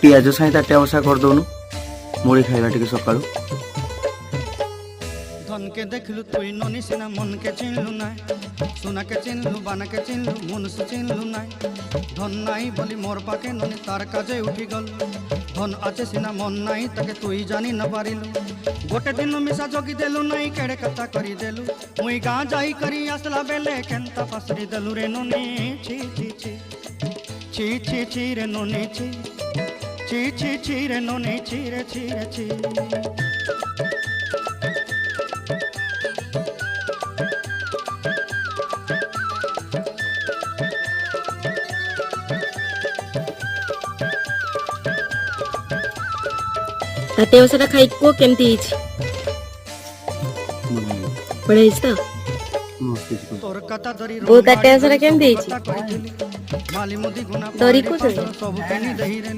पियाज साई ताटिया बसा कर दउनु मुड़ी खाइबा टिके सकाळु। धन के देखलु तुई ननी सिना मन के चिन्हलु ना, सुना के चिन्हलु बाना के चिन्हलु मनुष्य चिन्हलु ना। धन नाई बोली मोर पाके ननी तार काजे उठी गल, धन आचे सिना मन नाई ताके तुई जानी न पारिलु। गोटे दिन मिसा जोगी देलु नाई केड़े कथा करी देलु, मुई गाँ जाई करी आसला बेले केंता पासरी देलु रे ननी। छी छी छी छी छी छी रे ननी छी छी छी छी रे ननी छी रे छी रे छी। ताते ओसरा खाई को केमती हिच बड़े हिच ता तोर कथा दरी वो ताते ओसरा केमती हिच माली मुदी गुना दरी को सब केनी दही रे।